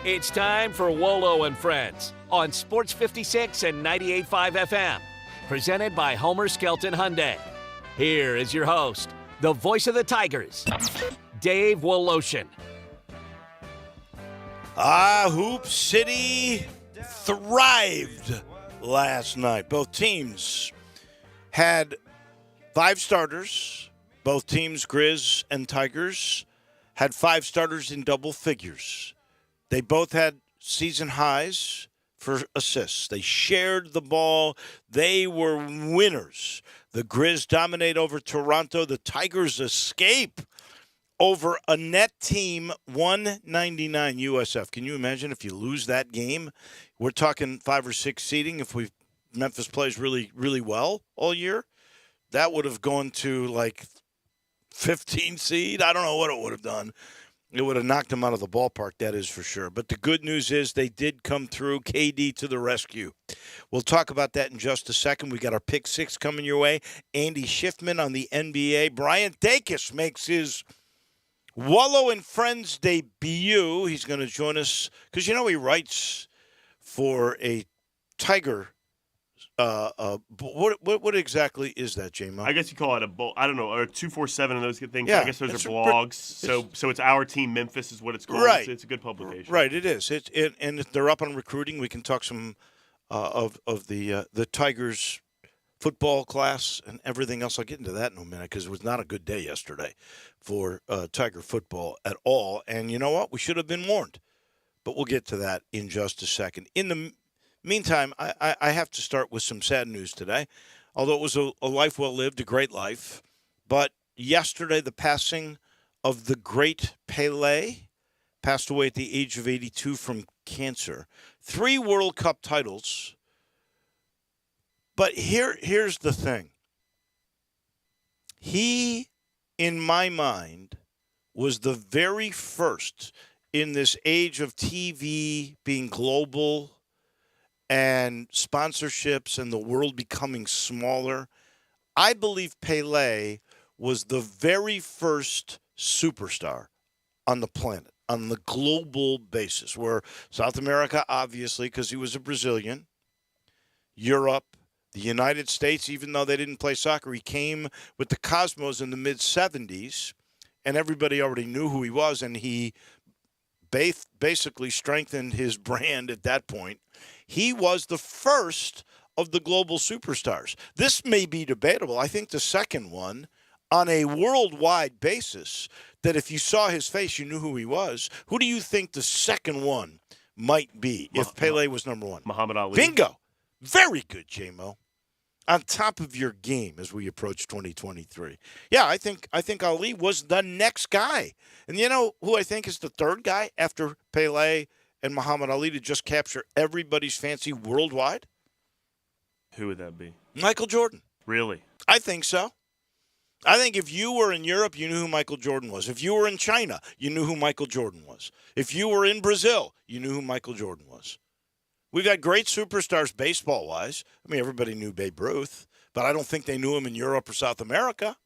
It's time for Wolo and Friends on Sports 56 and 98.5 FM. Presented by Homer Skelton Hyundai. Here is your host, the voice of the Tigers, Dave Woloshin. Hoop City thrived last night. Both teams had 5 starters. Both teams, Grizz and Tigers, had 5 starters in double figures. They both had season highs for assists. They shared the ball. They were winners. The Grizz dominate over Toronto. The Tigers escape over a net team 199 USF. Can you imagine if you lose that game? We're talking 5 or 6 seeding. If Memphis plays really, really well all year, that would have gone to like 15 seed. I don't know what it would have done. It would have knocked them out of the ballpark, that is for sure. But the good news is they did come through. KD to the rescue. We'll talk about that in just a second. We got our Pick 6 coming your way. Andy Schiffman on the NBA. Brian Dacus makes his Wolo and Friends debut. He's going to join us because, he writes for a Tiger. What exactly is that, J-Mo? I guess you call it a I don't know, or 247 and those good things. Yeah, I guess those are blogs. So it's Our Team Memphis is what it's called. Right. It's a good publication. Right, it is. And if they're up on recruiting, we can talk some of the Tigers football class and everything else. I'll get into that in a minute because it was not a good day yesterday for Tiger football at all. And you know what? We should have been warned. But we'll get to that in just a second. In the meantime, I have to start with some sad news today, although it was a life well lived, a great life. But yesterday, the passing of the great Pele passed away at the age of 82 from cancer. 3 World Cup titles. But here's the thing. He, in my mind, was the very first in this age of TV being global and sponsorships and the world becoming smaller. I believe Pele was the very first superstar on the planet, on the global basis, where South America, obviously, because he was a Brazilian, Europe, the United States, even though they didn't play soccer, he came with the Cosmos in the mid-'70s, and everybody already knew who he was, and he basically strengthened his brand at that point. He was the first of the global superstars. This may be debatable. I think the second one, on a worldwide basis, that if you saw his face, you knew who he was. Who do you think the second one might be if Pele was number 1? Muhammad Ali. Bingo. Very good, J-Mo. On top of your game as we approach 2023. Yeah, I think Ali was the next guy. And you know who I think is the third guy after Pele and Muhammad Ali to just capture everybody's fancy worldwide? Who would that be? Michael Jordan. Really? I think so. I think if you were in Europe, you knew who Michael Jordan was. If you were in China, you knew who Michael Jordan was. If you were in Brazil, you knew who Michael Jordan was. We've had great superstars baseball-wise. I mean, everybody knew Babe Ruth, but I don't think they knew him in Europe or South America.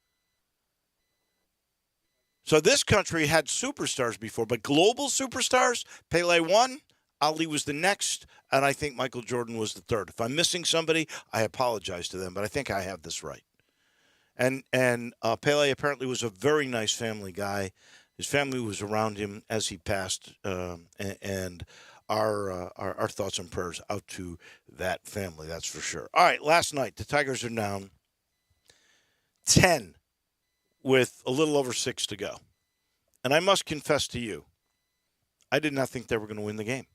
So this country had superstars before, but global superstars, Pele won, Ali was the next, and I think Michael Jordan was the third. If I'm missing somebody, I apologize to them, but I think I have this right. And Pele apparently was a very nice family guy. His family was around him as he passed, and our thoughts and prayers out to that family, that's for sure. All right, last night, the Tigers are down 10 with a little over 6 to go. And I must confess to you, I did not think they were going to win the game.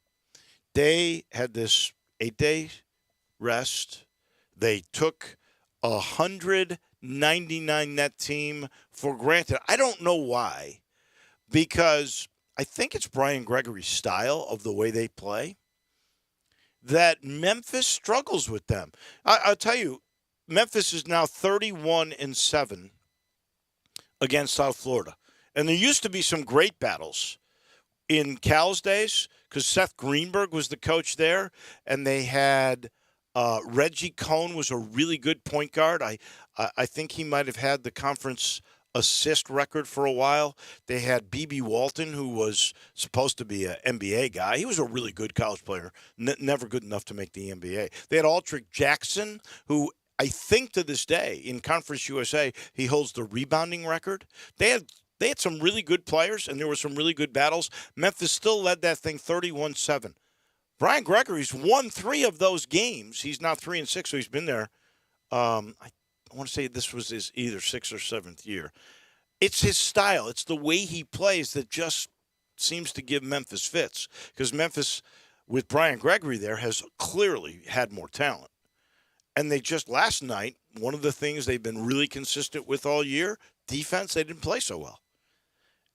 They had this 8-day rest. They took 199 net team for granted. I don't know why, because I think it's Brian Gregory's style of the way they play that Memphis struggles with them. I'll tell you, Memphis is now 31-7 against South Florida. And there used to be some great battles in Cal's days because Seth Greenberg was the coach there, and they had Reggie Cohn was a really good point guard. I think he might have had the conference assist record for a while. They had B.B. Walton, who was supposed to be an NBA guy. He was a really good college player, never good enough to make the NBA. They had Aldrich Jackson, who I think to this day in Conference USA, he holds the rebounding record. They had some really good players, and there were some really good battles. Memphis still led that thing 31-7. Brian Gregory's won 3 of those games. He's now 3-6, so he's been there. I want to say this was his either 6th or 7th year. It's his style. It's the way he plays that just seems to give Memphis fits. Because Memphis, with Brian Gregory there, has clearly had more talent. And they just, last night, one of the things they've been really consistent with all year, defense, they didn't play so well.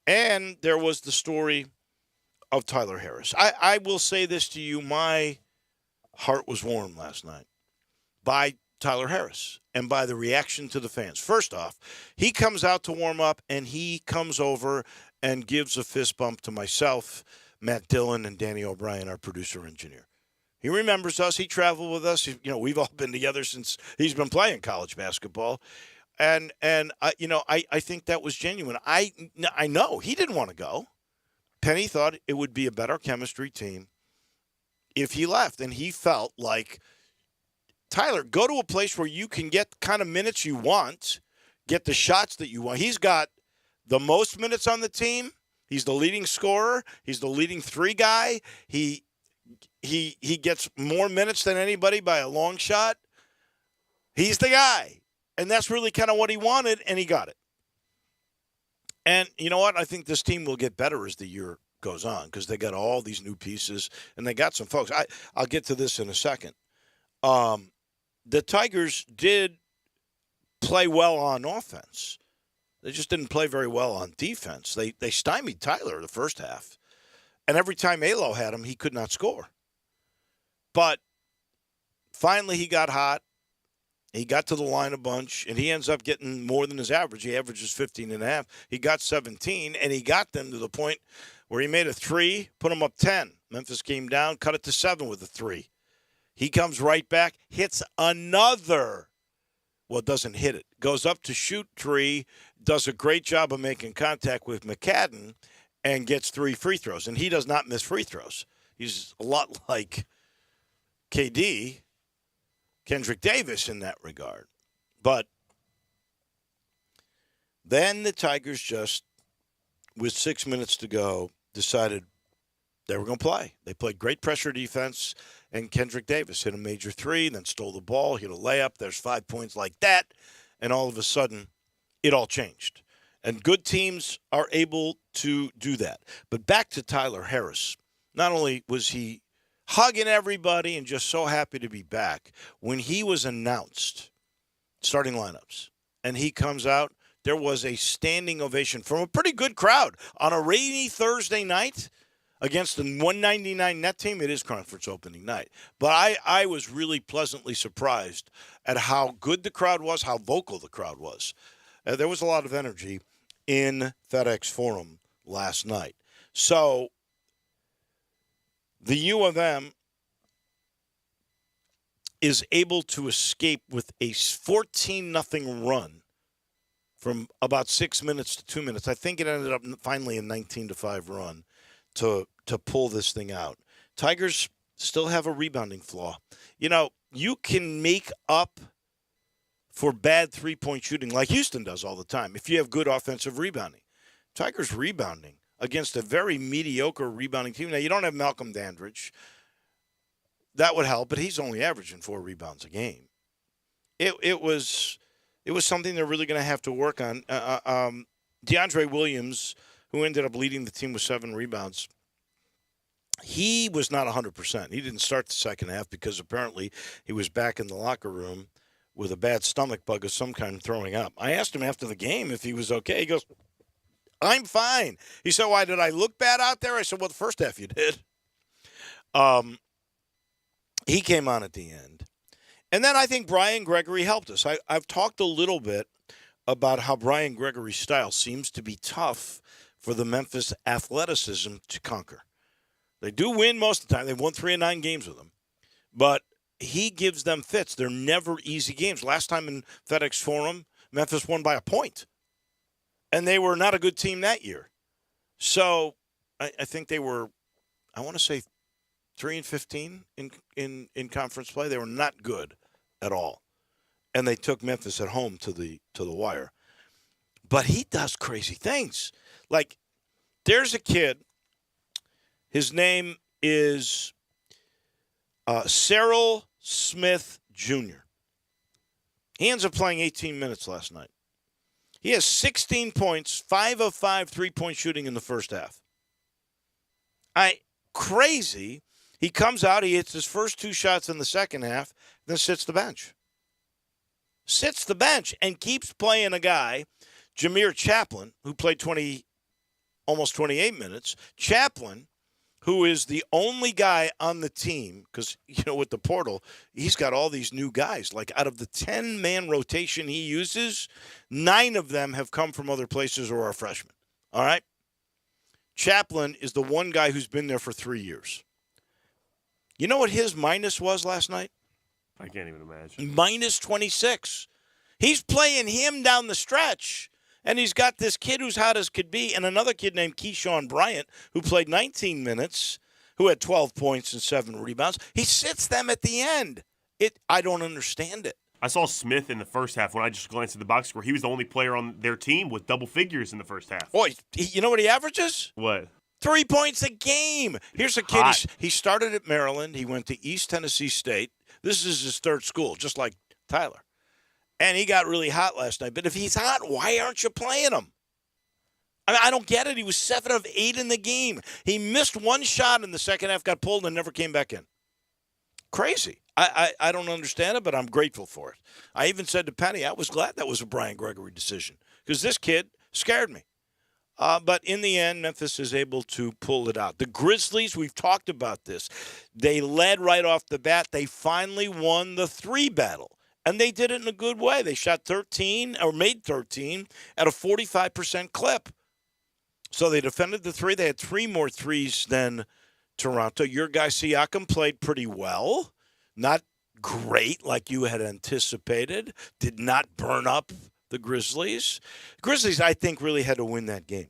And there was the story of Tyler Harris. I will say this to you. My heart was warmed last night by Tyler Harris and by the reaction to the fans. First off, he comes out to warm up, and he comes over and gives a fist bump to myself, Matt Dillon, and Danny O'Brien, our producer-engineer. He remembers us. He traveled with us. We've all been together since he's been playing college basketball. And I think that was genuine. I know he didn't want to go. Penny thought it would be a better chemistry team if he left, and he felt like, Tyler, go to a place where you can get kind of minutes you want, get the shots that you want. He's got the most minutes on the team. He's the leading scorer. He's the leading 3 guy. He gets more minutes than anybody by a long shot. He's the guy. And that's really kind of what he wanted, and he got it. And you know what? I think this team will get better as the year goes on because they got all these new pieces, and they got some folks. I'll get to this in a second. The Tigers did play well on offense. They just didn't play very well on defense. They stymied Tyler the first half. And every time Alo had him, he could not score. But finally he got hot. He got to the line a bunch, and he ends up getting more than his average. He averages 15.5. He got 17, and he got them to the point where he made a 3, put them up 10. Memphis came down, cut it to 7 with a 3. He comes right back, hits another. Well, doesn't hit it. Goes up to shoot 3, does a great job of making contact with McCadden, and gets 3 free throws. And he does not miss free throws. He's a lot like KD, Kendrick Davis in that regard. But then the Tigers just, with 6 minutes to go, decided they were going to play. They played great pressure defense, and Kendrick Davis hit a major 3, then stole the ball, hit a layup. There's 5 points like that, and all of a sudden, it all changed. And good teams are able to do that. But back to Tyler Harris. Not only was he hugging everybody and just so happy to be back, when he was announced, starting lineups, and he comes out, there was a standing ovation from a pretty good crowd on a rainy Thursday night against the 199 net team. It is conference opening night. But I was really pleasantly surprised at how good the crowd was, how vocal the crowd was. There was a lot of energy in FedEx Forum last night. So the U of M is able to escape with a 14-0 run from about 6 minutes to 2 minutes. I think it ended up finally a 19-5 run to pull this thing out. Tigers still have a rebounding flaw. You can make up for bad three-point shooting like Houston does all the time if you have good offensive rebounding. Tigers rebounding against a very mediocre rebounding team. Now, you don't have Malcolm Dandridge. That would help, but he's only averaging 4 rebounds a game. It was something they're really going to have to work on. DeAndre Williams, who ended up leading the team with 7 rebounds, he was not 100%. He didn't start the second half because apparently he was back in the locker room with a bad stomach bug of some kind, throwing up. I asked him after the game if he was okay. He goes, I'm fine. He said, why, did I look bad out there? I said, well, the first half you did. He came on at the end. And then I think Brian Gregory helped us. I've talked a little bit about how Brian Gregory's style seems to be tough for the Memphis athleticism to conquer. They do win most of the time. They've won 3 of 9 games with him. But he gives them fits. They're never easy games. Last time in FedEx Forum, Memphis won by a point. And they were not a good team that year. So I think they were, I want to say, 3-15 in conference play. They were not good at all. And they took Memphis at home to the wire. But he does crazy things. Like, there's a kid. His name is Cyril Smith Jr. He ends up playing 18 minutes last night. He has 16 points, 5 of 5 3-point shooting in the first half. Crazy. He comes out, he hits his first 2 shots in the second half, then sits the bench. Sits the bench and keeps playing a guy, Jameer Chaplin, who played almost 28 minutes. Chaplin, who is the only guy on the team, because, with the portal, he's got all these new guys. Like, out of the 10-man rotation he uses, 9 of them have come from other places or are freshmen. All right? Chaplin is the one guy who's been there for 3 years. You know what his minus was last night? I can't even imagine. Minus 26. He's playing him down the stretch. And he's got this kid who's hot as could be and another kid named Keyshawn Bryant who played 19 minutes, who had 12 points and 7 rebounds. He sits them at the end. I don't understand it. I saw Smith in the first half when I just glanced at the box score. He was the only player on their team with double figures in the first half. Boy, you know what he averages? What? 3 points a game. Here's a kid. He started at Maryland. He went to East Tennessee State. This is his third school, just like Tyler. And he got really hot last night. But if he's hot, why aren't you playing him? I don't get it. He was 7 of 8 in the game. He missed 1 shot in the second half, got pulled, and never came back in. Crazy. I don't understand it, but I'm grateful for it. I even said to Penny, I was glad that was a Brian Gregory decision because this kid scared me. But in the end, Memphis is able to pull it out. The Grizzlies, we've talked about this. They led right off the bat. They finally won the 3 battle. And they did it in a good way. They shot 13 or made 13 at a 45% clip. So they defended the 3. They had 3 more threes than Toronto. Your guy Siakam played pretty well. Not great like you had anticipated. Did not burn up the Grizzlies. Grizzlies, I think, really had to win that game.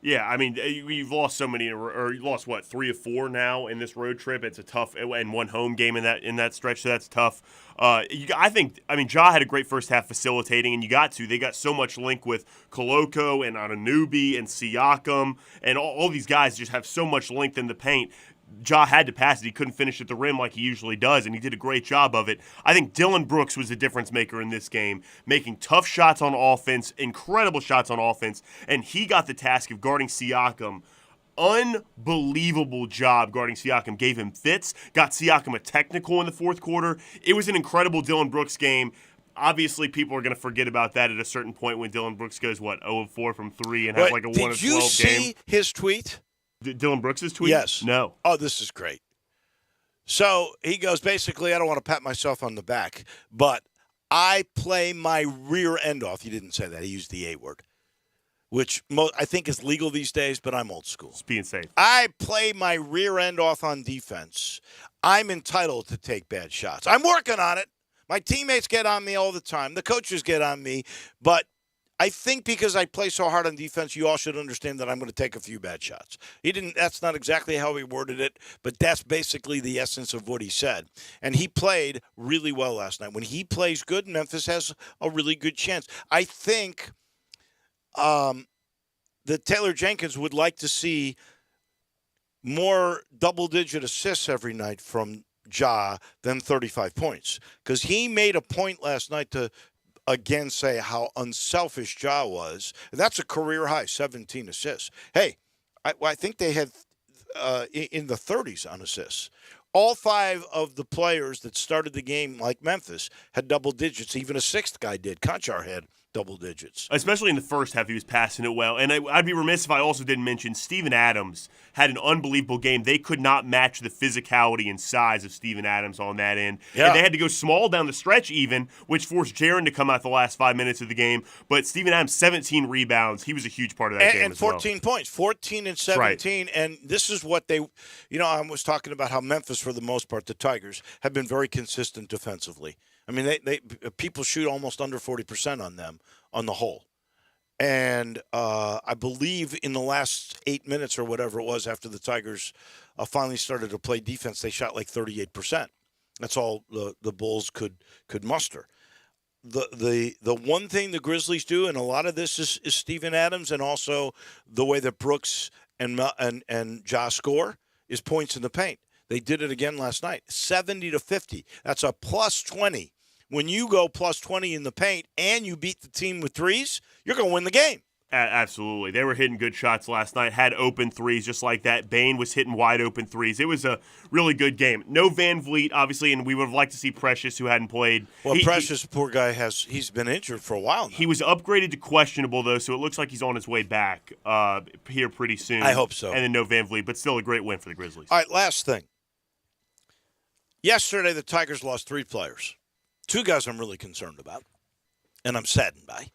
Yeah, I mean, you've lost so many, or you lost, 3 of 4 now in this road trip. It's a tough, and 1 home game in that stretch, so that's tough. Ja had a great first half facilitating, and they got so much link with Koloko and Anunoby and Siakam, and all these guys just have so much length in the paint. Ja had to pass it. He couldn't finish at the rim like he usually does, and he did a great job of it. I think Dillon Brooks was the difference maker in this game, making tough shots on offense, incredible shots on offense, and he got the task of guarding Siakam. Unbelievable job guarding Siakam. Gave him fits, got Siakam a technical in the fourth quarter. It was an incredible Dillon Brooks game. Obviously, people are going to forget about that at a certain point when Dillon Brooks goes, 0 of 4 from 3 and has like a 1 of 12 game. Did you see his tweet? Dillon Brooks' tweet? Yes. No. Oh, this is great. So he goes, basically, I don't want to pat myself on the back, but I play my rear end off. He didn't say that. He used the A word, which I think is legal these days, but I'm old school. It's being safe. I play my rear end off on defense. I'm entitled to take bad shots. I'm working on it. My teammates get on me all the time. The coaches get on me, but I think because I play so hard on defense, you all should understand that I'm going to take a few bad shots. That's not exactly how he worded it, but that's basically the essence of what he said. And he played really well last night. When he plays good, Memphis has a really good chance. I think that Taylor Jenkins would like to see more double-digit assists every night from Ja than 35 points, because he made a point last night to again say how unselfish Ja was. And that's a career high, 17 assists. Hey, I think they had in the 30s on assists. All 5 of the players that started the game, like Memphis, had double digits. Even a 6th guy did. Conchar had double digits. Especially in the first half, he was passing it well. And I'd be remiss if I also didn't mention Steven Adams had an unbelievable game. They could not match the physicality and size of Steven Adams on that end. Yeah. And they had to go small down the stretch even, which forced Jaren to come out the last 5 minutes of the game. But Steven Adams, 17 rebounds. He was a huge part of that game and 14 points, 14 and 17. Right. And this is what they, I was talking about how Memphis, for the most part, the Tigers, have been very consistent defensively. I mean, they people shoot almost under 40% on them on the whole. And I believe in the last 8 minutes or whatever it was after the Tigers finally started to play defense, they shot like 38%. That's all the Bulls could muster. The one thing the Grizzlies do, and a lot of this is Steven Adams, and also the way that Brooks and Ja score, is points in the paint. They did it again last night, 70-50. That's a plus 20. When you go plus 20 in the paint and you beat the team with threes, you're going to win the game. Absolutely. They were hitting good shots last night, had open threes just like that. Bane was hitting wide open threes. It was a really good game. No Van Vliet, obviously, and we would have liked to see Precious, who hadn't played. Well, Precious, poor guy, he's been injured for a while now. He was upgraded to questionable, though, so it looks like he's on his way back here pretty soon. I hope so. And then no Van Vliet, but still a great win for the Grizzlies. All right, last thing. Yesterday, the Tigers lost 3 players. 2 guys I'm really concerned about, and I'm saddened by.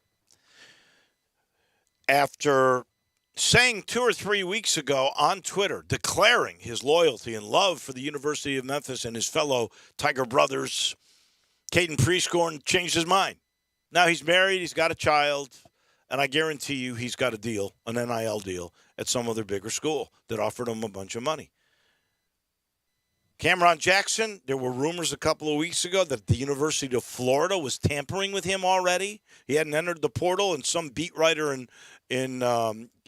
After saying 2 or 3 weeks ago on Twitter, declaring his loyalty and love for the University of Memphis and his fellow Tiger brothers, Caden Prescorn changed his mind. Now he's married, he's got a child, and I guarantee you he's got a deal, an NIL deal, at some other bigger school that offered him a bunch of money. Cameron Jackson, there were rumors a couple of weeks ago that the University of Florida was tampering with him already. He hadn't entered the portal, and some beat writer in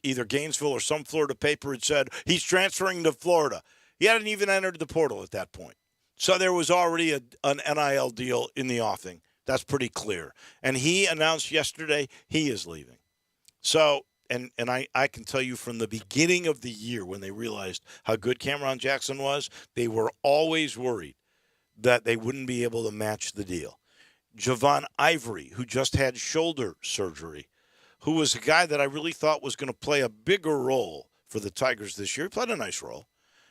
either Gainesville or some Florida paper had said he's transferring to Florida. He hadn't even entered the portal at that point. So there was already an NIL deal in the offing. That's pretty clear. And he announced yesterday he is leaving. So, and I can tell you from the beginning of the year when they realized how good Cameron Jackson was, they were always worried that they wouldn't be able to match the deal. Javon Ivory, who just had shoulder surgery, who was a guy that I really thought was going to play a bigger role for the Tigers this year. He played a nice role.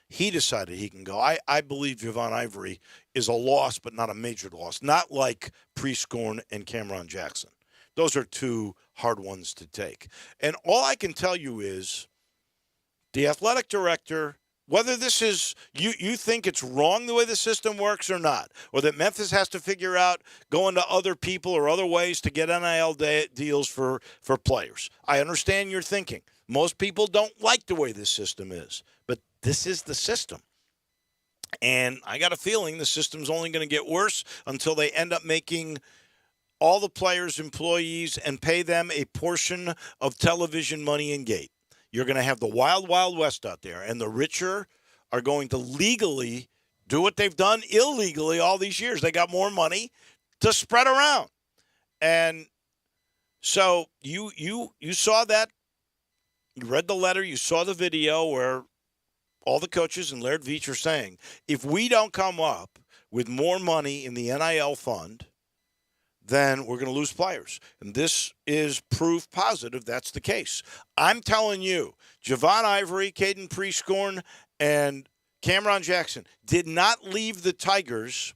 He decided he can go. I believe Javon Ivory is a loss, but not a major loss. Not like Prescorn and Cameron Jackson. Those are 2 hard ones to take. And all I can tell you is the athletic director, whether this is you think it's wrong the way the system works or not, or that Memphis has to figure out going to other people or other ways to get NIL deals for players. I understand your thinking. Most people don't like the way this system is, but this is the system. And I got a feeling the system's only going to get worse until they end up making all the players employees and pay them a portion of television money and gate. You're going to have the wild, wild west out there, and the richer are going to legally do what they've done illegally all these years. They got more money to spread around. And so you saw that. You read the letter. You saw the video where all the coaches and Laird Veach are saying, if we don't come up with more money in the NIL fund, then we're going to lose players. And this is proof positive that's the case. I'm telling you, Javon Ivory, Caden Prescorn, and Cameron Jackson did not leave the Tigers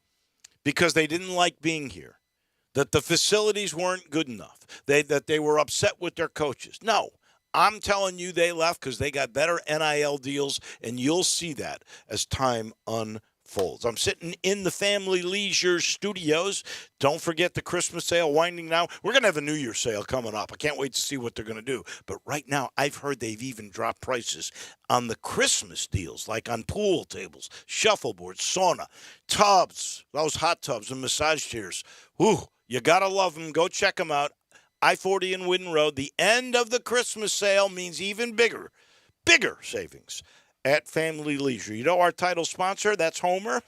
because they didn't like being here, that the facilities weren't good enough, that they were upset with their coaches. No, I'm telling you they left because they got better NIL deals, and you'll see that as time unfolds. I'm sitting in the Family Leisure Studios. Don't forget the Christmas sale winding now. We're going to have a New Year's sale coming up. I can't wait to see what they're going to do. But right now, I've heard they've even dropped prices on the Christmas deals, like on pool tables, shuffleboards, sauna, tubs, those hot tubs and massage chairs. Whew, you got to love them. Go check them out. I-40 and Witten Road. The end of the Christmas sale means even bigger savings at Family Leisure. You know our title sponsor? That's Homer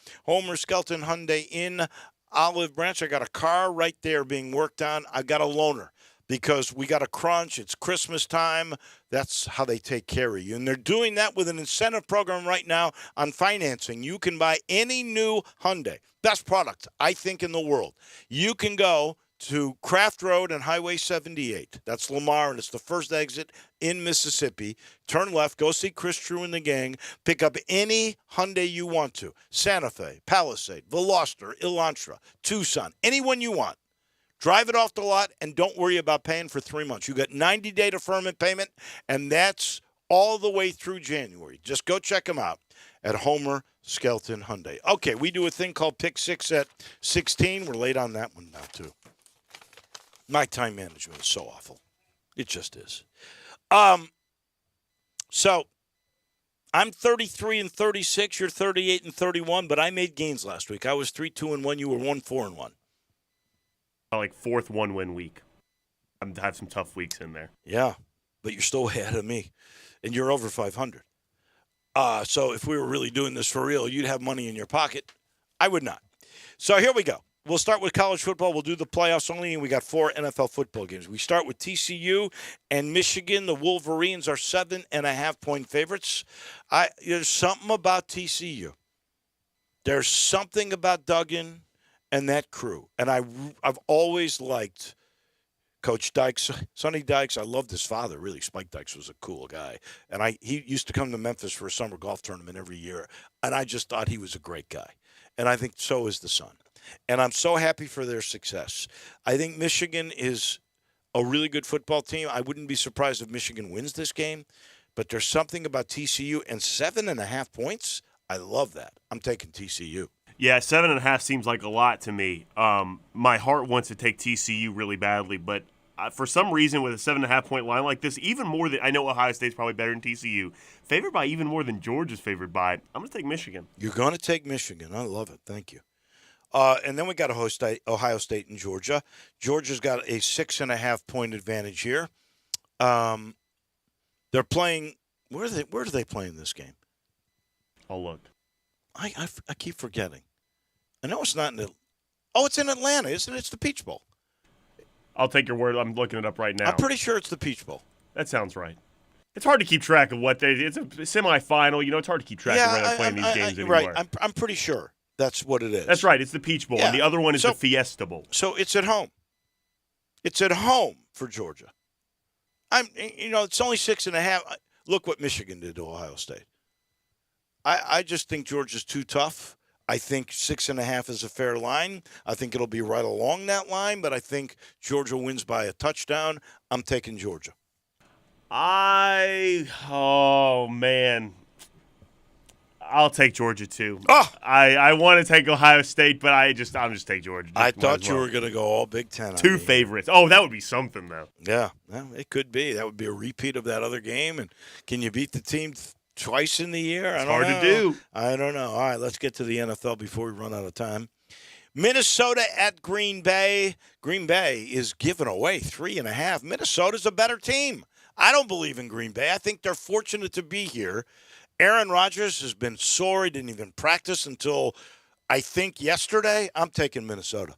Skelton Hyundai in Olive Branch. I got a car right there being worked on. I got a loaner because we got a crunch. It's Christmas time. That's how they take care of you. And they're doing that with an incentive program right now on financing. You can buy any new Hyundai. Best product, I think, in the world. You can go to Craft Road and Highway 78. That's Lamar, and it's the first exit in Mississippi. Turn left, go see Chris True and the gang. Pick up any Hyundai you want to. Santa Fe, Palisade, Veloster, Elantra, Tucson, anyone you want. Drive it off the lot and don't worry about paying for 3 months. You got 90-day deferment payment, and that's all the way through January. Just go check them out at Homer Skelton Hyundai. Okay, we do a thing called Pick Six at 16. We're late on that one now, too. My time management is so awful. It just is. So I'm 33-36. You're 38-31, but I made gains last week. I was 3-2-1. You were 1-4-1. Like fourth 1-win week. I have some tough weeks in there. Yeah, but you're still ahead of me, and you're over 500. So if we were really doing this for real, you'd have money in your pocket. I would not. So here we go. We'll start with college football. We'll do the playoffs only, and we got 4 NFL football games. We start with TCU and Michigan. The Wolverines are 7.5-point favorites. There's something about TCU. There's something about Duggan and that crew. And I've always liked Coach Dykes, Sonny Dykes. I loved his father, really. Spike Dykes was a cool guy. And he used to come to Memphis for a summer golf tournament every year. And I just thought he was a great guy. And I think so is the son. And I'm so happy for their success. I think Michigan is a really good football team. I wouldn't be surprised if Michigan wins this game. But there's something about TCU. And 7.5 points, I love that. I'm taking TCU. Yeah, 7.5 seems like a lot to me. My heart wants to take TCU really badly, but for some reason, with a 7.5-point line like this, even more than I know Ohio State's probably better than TCU, favored by even more than Georgia's favored by. I'm going to take Michigan. You're going to take Michigan. I love it. Thank you. And then we got Ohio State and Georgia. Georgia's got a 6.5-point advantage here. They're playing. Where are they playing this game? I'll look. I keep forgetting. I know it's not in it's in Atlanta, isn't it? It's the Peach Bowl. I'll take your word. I'm looking it up right now. I'm pretty sure it's the Peach Bowl. That sounds right. It's hard to keep track of it's a semifinal. It's hard to keep track of when they're playing these games anymore. Right. I'm pretty sure that's what it is. That's right. It's the Peach Bowl, and the other one is the Fiesta Bowl. So it's at home. It's at home for Georgia. It's only 6.5. Look what Michigan did to Ohio State. I just think Georgia's too tough. I think 6.5 is a fair line. I think it'll be right along that line, but I think Georgia wins by a touchdown. I'm taking Georgia. Oh, man. I'll take Georgia, too. Oh! I want to take Ohio State, but I'm just take Georgia. I thought you were going to go all Big Ten. Two favorites. Oh, that would be something, though. Yeah, it could be. That would be a repeat of that other game. And can you beat the team twice in the year? It's hard to do. I don't know. All right, let's get to the NFL before we run out of time. Minnesota at Green Bay. Green Bay is giving away 3.5. Minnesota's a better team. I don't believe in Green Bay. I think they're fortunate to be here. Aaron Rodgers has been sore. He didn't even practice until, I think, yesterday. I'm taking Minnesota.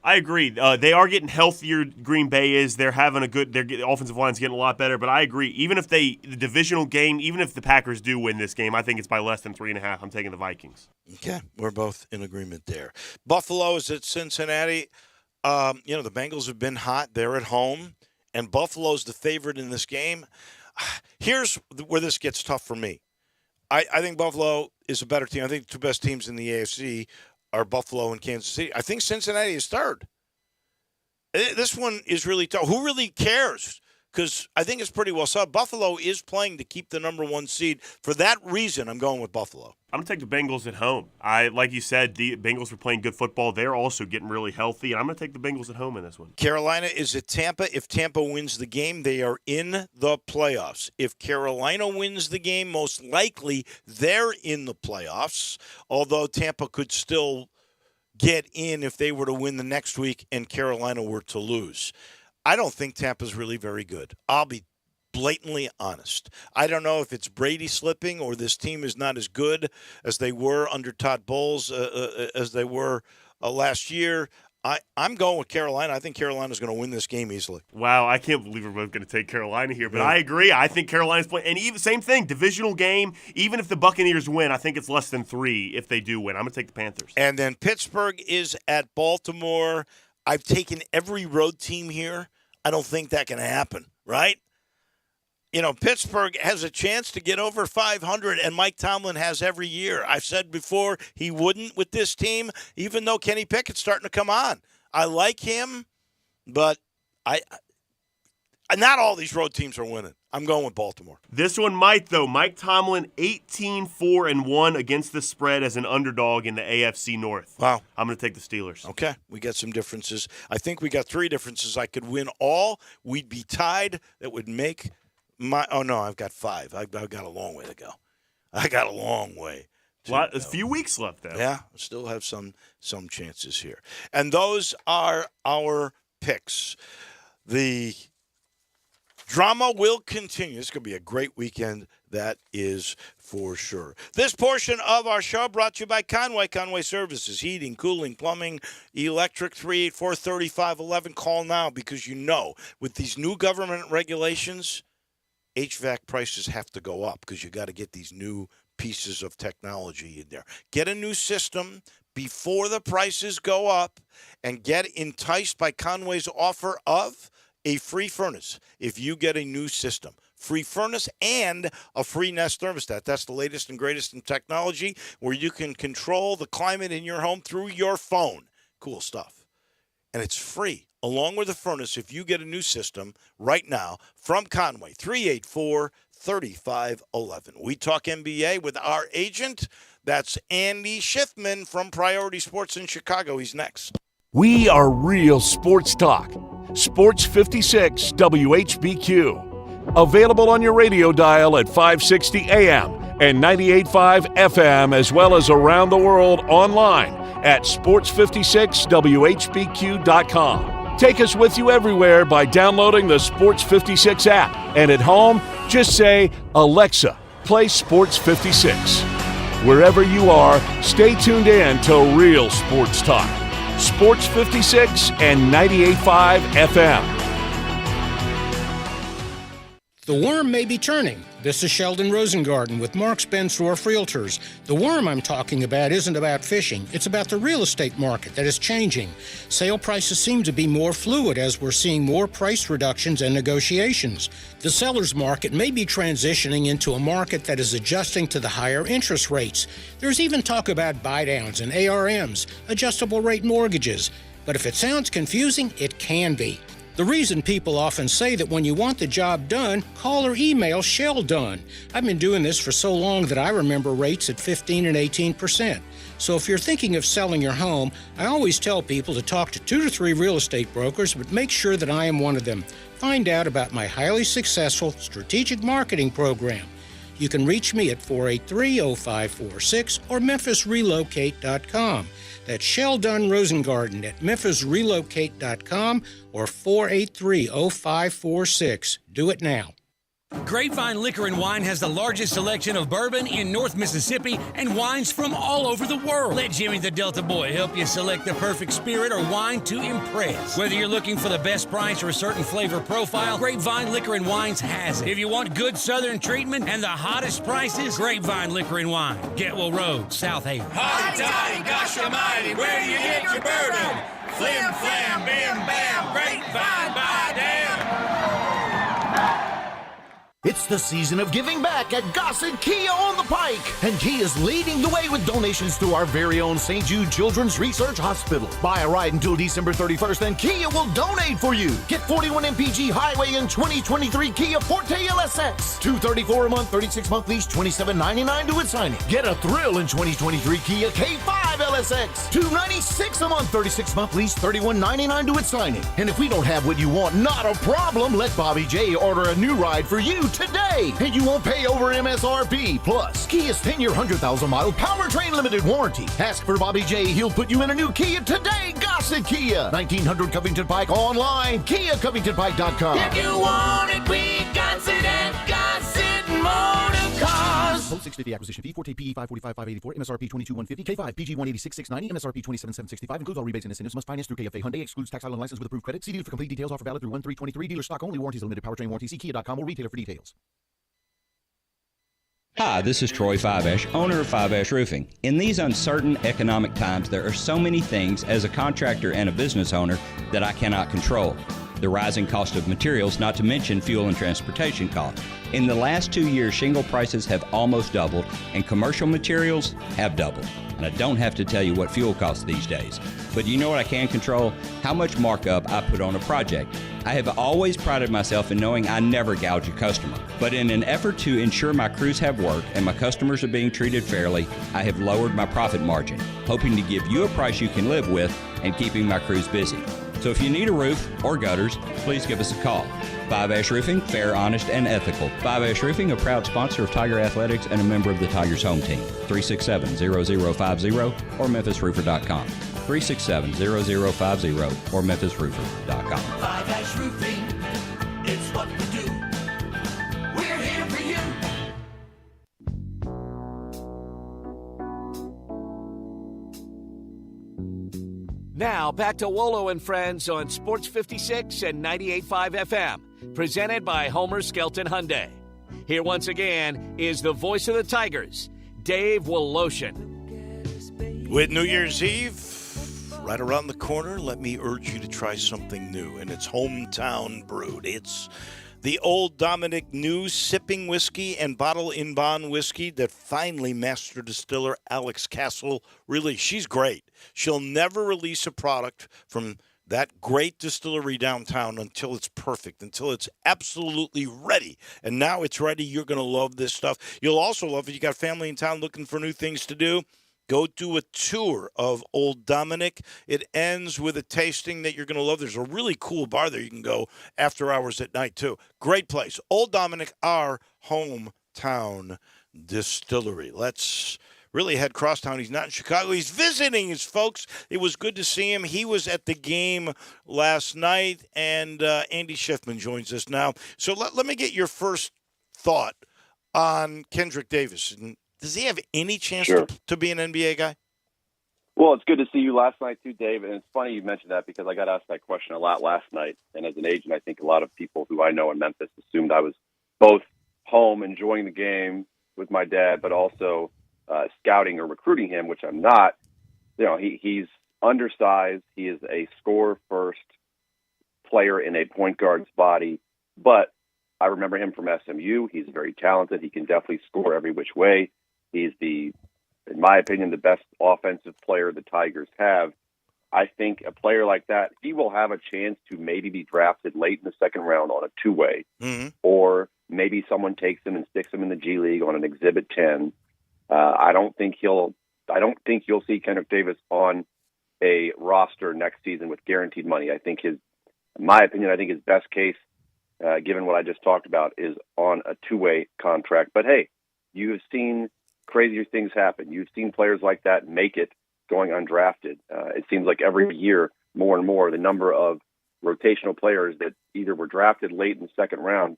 I agree. They are getting healthier. Green Bay is. They're having their offensive line's getting a lot better. But I agree. Even if the divisional game, even if the Packers do win this game, I think it's by less than 3.5. I'm taking the Vikings. Okay, we're both in agreement there. Buffalo is at Cincinnati. The Bengals have been hot. They're at home, and Buffalo's the favorite in this game. Here's where this gets tough for me. I think Buffalo is a better team. I think the two best teams in the AFC are Buffalo and Kansas City. I think Cincinnati is third. This one is really tough. Who really cares? Because I think it's pretty well said. Buffalo is playing to keep the number 1 seed. For that reason, I'm going with Buffalo. I'm going to take the Bengals at home. Like you said, the Bengals were playing good football. They're also getting really healthy, and I'm going to take the Bengals at home in this one. Carolina is at Tampa. If Tampa wins the game, they are in the playoffs. If Carolina wins the game, most likely they're in the playoffs, although Tampa could still get in if they were to win the next week and Carolina were to lose. I don't think Tampa's really very good. I'll be blatantly honest. I don't know if it's Brady slipping or this team is not as good as they were under Todd Bowles, as they were last year. I'm going with Carolina. I think Carolina's going to win this game easily. Wow, I can't believe we're both going to take Carolina here, but I agree. I think Carolina's playing, and even same thing, divisional game. Even if the Buccaneers win, I think it's less than 3 if they do win. I'm going to take the Panthers. And then Pittsburgh is at Baltimore. I've taken every road team here. I don't think that can happen, right? Pittsburgh has a chance to get over 500, and Mike Tomlin has every year. I've said before he wouldn't with this team, even though Kenny Pickett's starting to come on. I like him, but not all these road teams are winning. I'm going with Baltimore. This one might, though. Mike Tomlin, 18-4-1 against the spread as an underdog in the AFC North. Wow. I'm going to take the Steelers. Okay, we got some differences. I think we got 3 differences. I could win all. We'd be tied. That would make my – oh, no, I've got 5. I've got a long way to go. I got a long way. A few weeks left, though. Yeah, still have some chances here. And those are our picks. The drama will continue. It's going to be a great weekend, that is for sure. This portion of our show brought to you by Conway Services, heating, cooling, plumbing, electric, 384-3511. Call now because you know with these new government regulations, HVAC prices have to go up because you got to get these new pieces of technology in there. Get a new system before the prices go up and get enticed by Conway's offer of a free furnace if you get a new system. Free furnace and a free Nest thermostat. That's the latest and greatest in technology where you can control the climate in your home through your phone. Cool stuff. And it's free along with the furnace if you get a new system right now from Conway, 384-3511. We talk NBA with our agent. That's Andy Schiffman from Priority Sports in Chicago. He's next. We are real sports talk. Sports 56 WHBQ. Available on your radio dial at 560 AM and 98.5 FM, as well as around the world online at sports56whbq.com. Take us with you everywhere by downloading the Sports 56 app. And at home, just say, Alexa, play Sports 56. Wherever you are, stay tuned in to Real Sports Talk. Sports 56 and 98.5 FM. The worm may be turning. This is Sheldon Rosengarten with Marks Bensdorf Realtors. The worm I'm talking about isn't about fishing. It's about the real estate market that is changing. Sale prices seem to be more fluid as we're seeing more price reductions and negotiations. The seller's market may be transitioning into a market that is adjusting to the higher interest rates. There's even talk about buy-downs and ARMs, adjustable rate mortgages. But if it sounds confusing, it can be. The reason people often say that when you want the job done, call or email Shell Done. I've been doing this for so long that I remember rates at 15 and 18%. So if you're thinking of selling your home, I always tell people to talk to 2 to 3 real estate brokers, but make sure that I am one of them. Find out about my highly successful strategic marketing program. You can reach me at 483-0546 or memphisrelocate.com. That's Sheldon Rosengarten at memphisrelocate.com or 483-0546. Do it now. Grapevine Liquor and Wine has the largest selection of bourbon in North Mississippi and wines from all over the world. Let Jimmy the Delta Boy help you select the perfect spirit or wine to impress. Whether you're looking for the best price or a certain flavor profile, Grapevine Liquor and Wines has it. If you want good southern treatment and the hottest prices, Grapevine Liquor and Wine. Getwell Road, South Haven. Hotty toddy, gosh almighty, where do you get your bourbon? Flim flam, bim bam, Grapevine, by damn. It's the season of giving back at Gossett Kia on the Pike, and Kia is leading the way with donations to our very own St. Jude Children's Research Hospital. Buy a ride until December 31st, and Kia will donate for you. Get 41 MPG Highway and 2023 Kia Forte LSX. $234 a month, 36-month lease, $27.99 to its signing. Get a thrill in 2023 Kia K5 LSX. $296 a month, 36-month lease, $31.99 to its signing. And if we don't have what you want, not a problem. Let Bobby J order a new ride for you today, and you won't pay over MSRP. Plus, Kia's 10-year, 100,000-mile powertrain limited warranty. Ask for Bobby J. He'll put you in a new Kia today. Gossett Kia, 1900 Covington Pike, online, KiaCovingtonPike.com. If you want it, we got it at Gossett Motor Cars. Post 650 acquisition fee, Forte PE 545,584, MSRP 22,150, K5 PG 186,690, MSRP 27,765. Includes all rebates and incentives. Must finance through KFA Hyundai. Excludes tax title license with approved credit. See dealer for complete details. Offer valid through 1/3/23. Dealer stock only. Warranties limited. Powertrain warranty. See Kia.com or retailer for details. Hi, this is Troy Fiveash, owner of Fiveash Roofing. In these uncertain economic times, there are so many things as a contractor and a business owner that I cannot control. The rising cost of materials, not to mention fuel and transportation costs. In the last 2 years, shingle prices have almost doubled and commercial materials have doubled. And I don't have to tell you what fuel costs these days. But you know what I can control? How much markup I put on a project. I have always prided myself in knowing I never gouge a customer. But in an effort to ensure my crews have work and my customers are being treated fairly, I have lowered my profit margin, hoping to give you a price you can live with and keeping my crews busy. So if you need a roof or gutters, please give us a call. 5 Roofing, fair, honest, and ethical. 5 Roofing, a proud sponsor of Tiger Athletics and a member of the Tigers home team. 367-0050 or memphisroofer.com. 367-0050 or memphisroofer.com. 5 Roofing, it's what we do. We're here for you. Now back to Wolo and Friends on Sports 56 and 98.5 FM, presented by Homer Skelton Hyundai. Here once again is the voice of the Tigers, Dave Woloshin. With New Year's Eve right around the corner, let me urge you to try something new, and it's hometown brewed. It's the Old Dominick new sipping whiskey and bottle-in-bond whiskey that finally master distiller Alex Castle released. She's great. She'll never release a product from that great distillery downtown until it's perfect, until it's absolutely ready. And now it's ready. You're going to love this stuff. You'll also love it. You got family in town looking for new things to do. Go do a tour of Old Dominick. It ends with a tasting that you're going to love. There's a really cool bar there you can go after hours at night, too. Great place. Old Dominick, our hometown distillery. Let's really head crosstown. He's not in Chicago. He's visiting his folks. It was good to see him. He was at the game last night, and Andy Schiffman joins us now. So let me get your first thought on Kendrick Davis. And does he have any chance to be an NBA guy? Well, it's good to see you last night too, Dave. And it's funny you mentioned that because I got asked that question a lot last night. And as an agent, I think a lot of people who I know in Memphis assumed I was both home enjoying the game with my dad, but also scouting or recruiting him, which I'm not. You know, he's undersized. He is a score-first player in a point guard's body. But I remember him from SMU. He's very talented. He can definitely score every which way. He's in my opinion, the best offensive player the Tigers have. I think a player like that, he will have a chance to maybe be drafted late in the second round on a two-way, or maybe someone takes him and sticks him in the G League on an Exhibit 10. I don't think you'll see Kendrick Davis on a roster next season with guaranteed money. In my opinion, I think his best case, given what I just talked about, is on a two-way contract. But hey, you've seen crazier things happen. You've seen players like that make it going undrafted. It seems like every year, more and more, the number of rotational players that either were drafted late in the second round,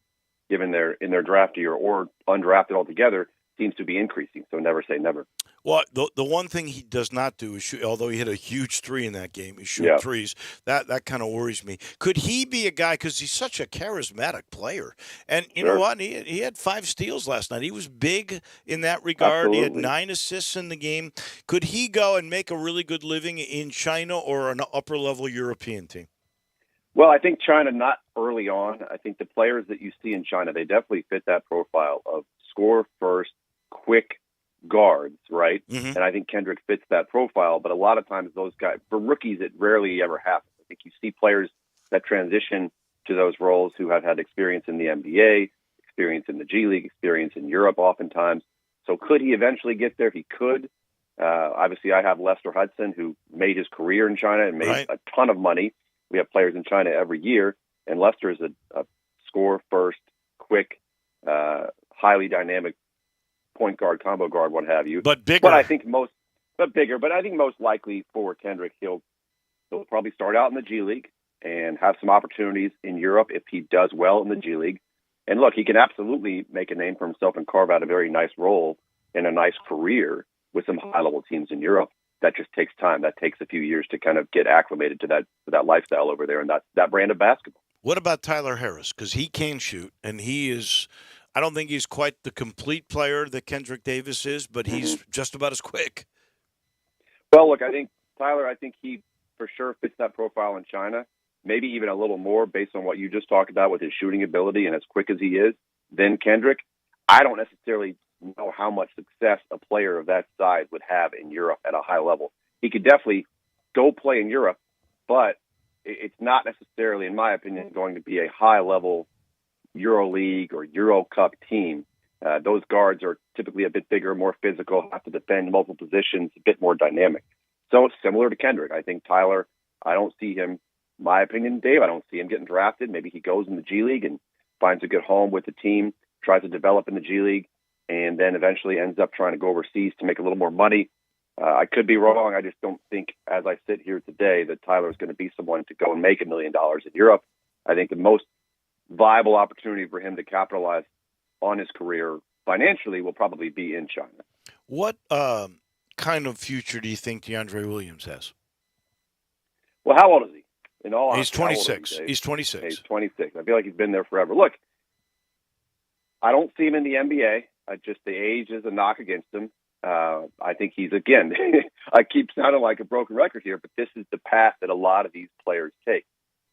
given in their draft year, or undrafted altogether, seems to be increasing. So never say never. Well, the one thing he does not do is shoot, although he hit a huge three in that game, he shoot threes. That kind of worries me. Could he be a guy, because he's such a charismatic player, and you know what? He had 5 steals last night. He was big in that regard. Absolutely. He had 9 assists in the game. Could he go and make a really good living in China or an upper-level European team? Well, I think China, not early on. I think the players that you see in China, they definitely fit that profile of score first, quick guards, right? And I think Kendrick fits that profile, but a lot of times those guys, for rookies, it rarely ever happens. I think you see players that transition to those roles who have had experience in the NBA, experience in the G League, experience in Europe oftentimes. So could he eventually get there? He could. Obviously, I have Lester Hudson, who made his career in China and made a ton of money. We have players in China every year, and Lester is a score-first, quick, highly dynamic point guard, combo guard, what have you. But bigger. But I think most likely for Kendrick, he'll probably start out in the G League and have some opportunities in Europe if he does well in the G League. And look, he can absolutely make a name for himself and carve out a very nice role in a nice career with some high-level teams in Europe. That just takes time. That takes a few years to kind of get acclimated to that lifestyle over there and that brand of basketball. What about Tyler Harris? Because he can shoot, and he is – I don't think he's quite the complete player that Kendrick Davis is, but he's just about as quick. Well, look, I think he for sure fits that profile in China, maybe even a little more based on what you just talked about with his shooting ability and as quick as he is than Kendrick. I don't necessarily know how much success a player of that size would have in Europe at a high level. He could definitely go play in Europe, but it's not necessarily, in my opinion, going to be a high-level EuroLeague or Euro Cup team. Those guards are typically a bit bigger, more physical, have to defend multiple positions, a bit more dynamic. So it's similar to Kendrick. I think Tyler, I don't see him, my opinion, Dave, I don't see him getting drafted. Maybe he goes in the G League and finds a good home with the team, tries to develop in the G League, and then eventually ends up trying to go overseas to make a little more money. I could be wrong. I just don't think, as I sit here today, that Tyler is going to be someone to go and make $1 million in Europe. I think the most viable opportunity for him to capitalize on his career financially will probably be in China. What kind of future do you think DeAndre Williams has? Well, how old is he? In all He's honesty, 26. He's 26. He's 26. I feel like he's been there forever. Look, I don't see him in the NBA. Just the age is a knock against him. I think he's, again, I keep sounding like a broken record here, but this is the path that a lot of these players take.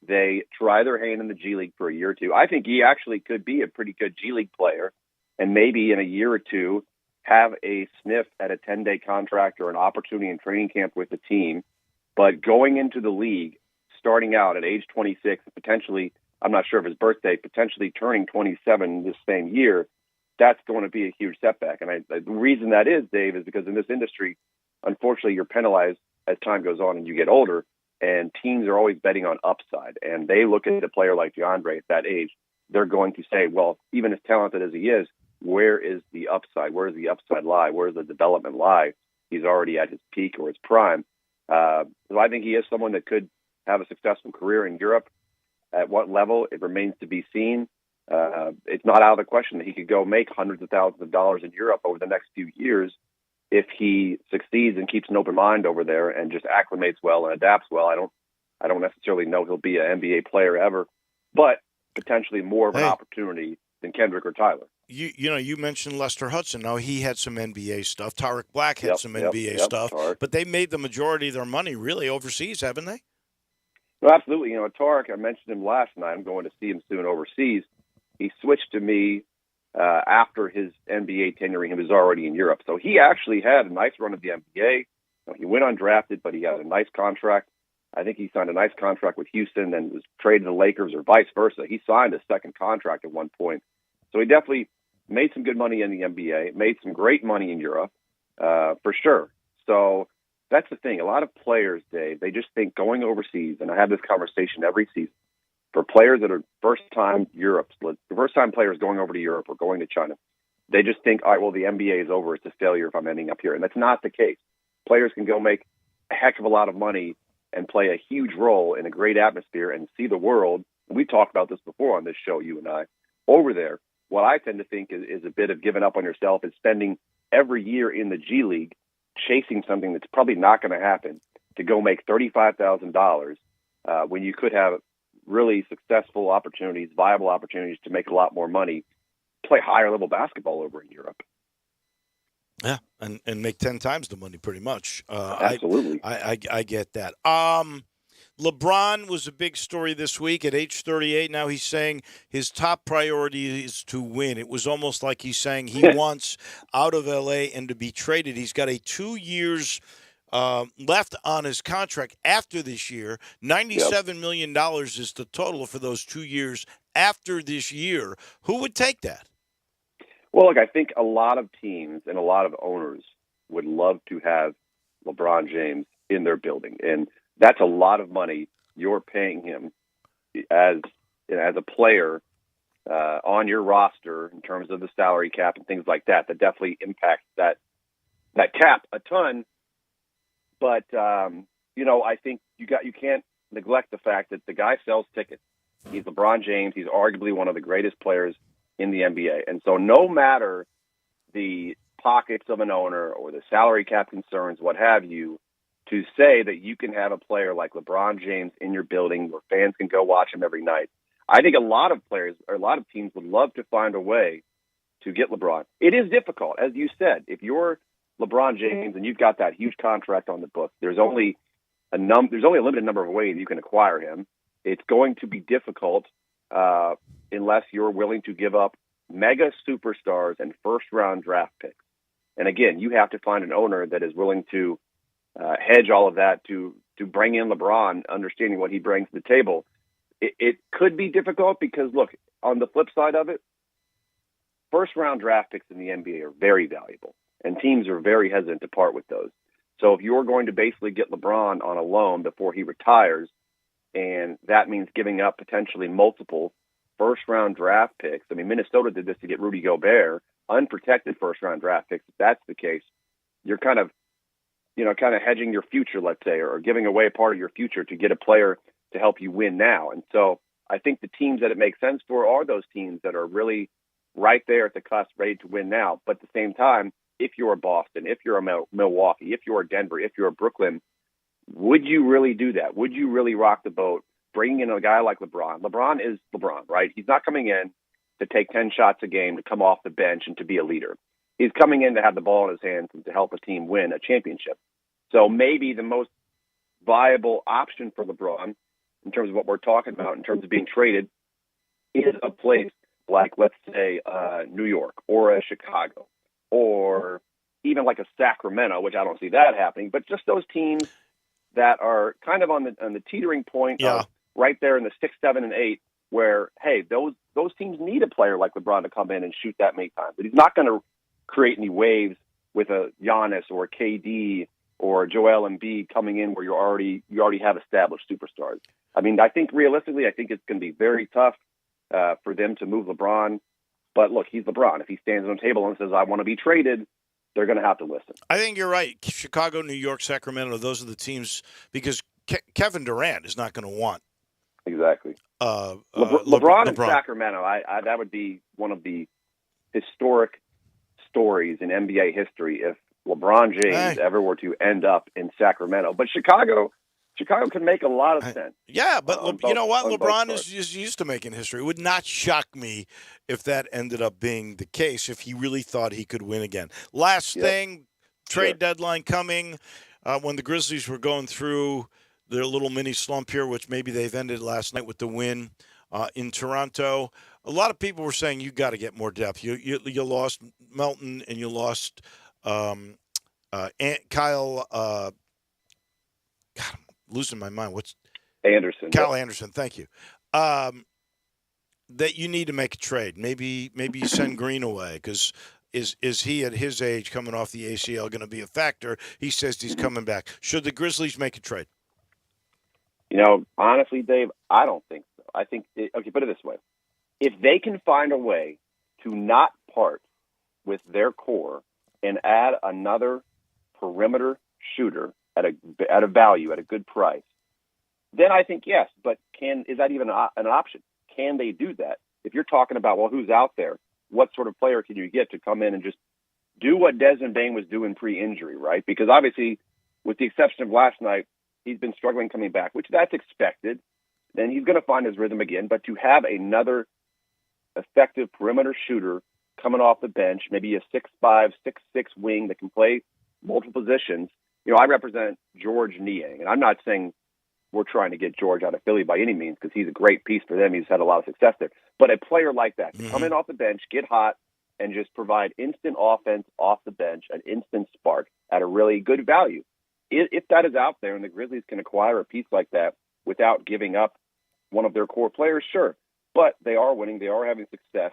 They try their hand in the G League for a year or two. I think he actually could be a pretty good G League player, and maybe in a year or two have a sniff at a 10-day contract or an opportunity in training camp with the team. But going into the league, starting out at age 26, potentially, I'm not sure of his birthday, potentially turning 27 this same year, that's going to be a huge setback. And the reason that is, Dave, is because in this industry, unfortunately, you're penalized as time goes on and you get older, and teams are always betting on upside. And they look at a player like DeAndre at that age, they're going to say, well, even as talented as he is, where is the upside? Where does the upside lie? Where does the development lie? He's already at his peak or his prime. So I think he is someone that could have a successful career in Europe. At what level, it remains to be seen. It's not out of the question that he could go make hundreds of thousands of dollars in Europe over the next few years if he succeeds and keeps an open mind over there and just acclimates well and adapts well. I don't necessarily know he'll be an NBA player ever, but potentially more of an opportunity than Kendrick or Tyler. You mentioned Lester Hudson. Now, he had some NBA stuff. Tarek Black had some NBA stuff, but they made the majority of their money really overseas, haven't they? No, absolutely. Tarek, I mentioned him last night. I'm going to see him soon overseas. He switched to me after his NBA tenure. He was already in Europe. So he actually had a nice run of the NBA. He went undrafted, but he had a nice contract. I think he signed a nice contract with Houston and was traded to the Lakers or vice versa. He signed a second contract at one point. So he definitely made some good money in the NBA, made some great money in Europe, for sure. So that's the thing. A lot of players, Dave, they just think going overseas, and I have this conversation every season, for players that are first-time players going over to Europe or going to China, they just think, all right, well, the NBA is over. It's a failure if I'm ending up here. And that's not the case. Players can go make a heck of a lot of money and play a huge role in a great atmosphere and see the world. We talked about this before on this show, you and I, over there. What I tend to think is a bit of giving up on yourself is spending every year in the G League chasing something that's probably not going to happen to go make $35,000 when you could have really successful opportunities, viable opportunities to make a lot more money, play higher level basketball over in Europe. Yeah, and make 10 times the money pretty much. Absolutely. I get that. LeBron was a big story this week at age 38. Now he's saying his top priority is to win. It was almost like he's saying he wants out of L.A. and to be traded. He's got a 2 years left on his contract after this year. $97 million is the total for those 2 years after this year. Who would take that? Well, look, I think a lot of teams and a lot of owners would love to have LeBron James in their building. And that's a lot of money you're paying him as a player on your roster in terms of the salary cap and things like that. That definitely impacts that cap a ton. But I think you can't neglect the fact that the guy sells tickets. He's LeBron James. He's arguably one of the greatest players in the NBA. And so no matter the pockets of an owner or the salary cap concerns, what have you, to say that you can have a player like LeBron James in your building where fans can go watch him every night. I think a lot of players or a lot of teams would love to find a way to get LeBron. It is difficult. As you said, if you're LeBron James and you've got that huge contract on the book, there's only a limited number of ways you can acquire him. It's going to be difficult unless you're willing to give up mega superstars and first-round draft picks. And again, you have to find an owner that is willing to hedge all of that to to bring in LeBron, understanding what he brings to the table. It could be difficult because, look, on the flip side of it, first-round draft picks in the NBA are very valuable, and teams are very hesitant to part with those. So if you're going to basically get LeBron on a loan before he retires, and that means giving up potentially multiple first-round draft picks. I mean, Minnesota did this to get Rudy Gobert, unprotected first-round draft picks. If that's the case, you're kind of hedging your future, let's say, or giving away a part of your future to get a player to help you win now. And so I think the teams that it makes sense for are those teams that are really right there at the cusp, ready to win now. But at the same time, if you're a Boston, if you're a Milwaukee, if you're a Denver, if you're a Brooklyn, would you really do that? Would you really rock the boat, bringing in a guy like LeBron? LeBron is LeBron, right? He's not coming in to take 10 shots a game, to come off the bench, and to be a leader. He's coming in to have the ball in his hands and to help a team win a championship. So maybe the most viable option for LeBron, in terms of what we're talking about, in terms of being traded, is a place like, let's say, New York or a Chicago, or even like a Sacramento, which I don't see that happening, but just those teams that are kind of on the teetering point of right there in the 6, 7, and 8, where, hey, those teams need a player like LeBron to come in and shoot that many times. But he's not going to create any waves with a Giannis or a KD or Joel Embiid coming in where you already have established superstars. I mean, I think realistically, I think it's going to be very tough for them to move LeBron. But look, he's LeBron. If he stands on the table and says, I want to be traded, they're going to have to listen. I think you're right. Chicago, New York, Sacramento, those are the teams, because Kevin Durant is not going to want. Exactly. LeBron in Sacramento, that would be one of the historic stories in NBA history if LeBron James ever were to end up in Sacramento. But Chicago can make a lot of sense. Yeah, but you know what? LeBron is used to making history. It would not shock me if that ended up being the case, if he really thought he could win again. Last thing, trade deadline coming. When the Grizzlies were going through their little mini slump here, which maybe they've ended last night with the win in Toronto, a lot of people were saying you got to get more depth. You lost Melton and you lost Kyle. God, I'm losing my mind. What's Anderson? Kyle Anderson. Thank you. That you need to make a trade. Maybe you send Green away, because is he at his age coming off the ACL going to be a factor? He says he's coming back. Should the Grizzlies make a trade? You know, honestly, Dave, I don't think so. I think, okay, put it this way. If they can find a way to not part with their core and add another perimeter shooter at a value, at a good price, then I think yes. But is that even an option? Can they do that? If you're talking about, well, who's out there? What sort of player can you get to come in and just do what Desmond Bane was doing pre-injury, right? Because obviously, with the exception of last night, he's been struggling coming back, which that's expected. Then he's going to find his rhythm again. But to have another effective perimeter shooter coming off the bench, maybe a 6'5", 6'6" wing that can play multiple positions. You know, I represent George Niang, and I'm not saying we're trying to get George out of Philly by any means, because he's a great piece for them. He's had a lot of success there. But a player like that, to come in off the bench, get hot, and just provide instant offense off the bench, an instant spark at a really good value. If that is out there and the Grizzlies can acquire a piece like that without giving up one of their core players, sure. But they are winning. They are having success.